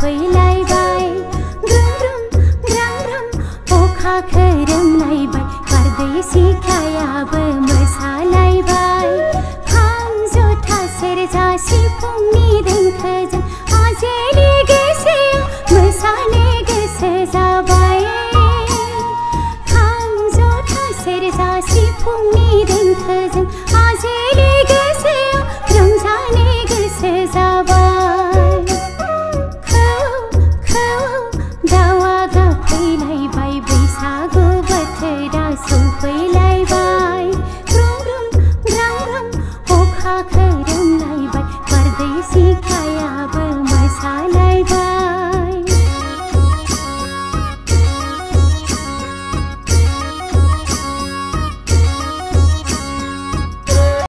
सौफैलायबाय ग्रोम ग्रोम ग्राम ग्राम अखा खोरोमलायबाय बारदै सिख्लायाबो मोसालायबाय खाम जथा सेरजा सिफुंनि देंखोजों आजेनि गोसोआव मोसानो गोसो जाबाय खाम जथा सेरजा सिफुंनि देंखोजों आजेनि गोसोआव रंजानो गोसो जाबाय दावा गाबफैलायबाय बैसागु बोथोरा सौफैलायबाय ग्रोम ग्रोम ग्राम ग्राम अखा खोरोमलायबाय बारदै सिख्लायाबो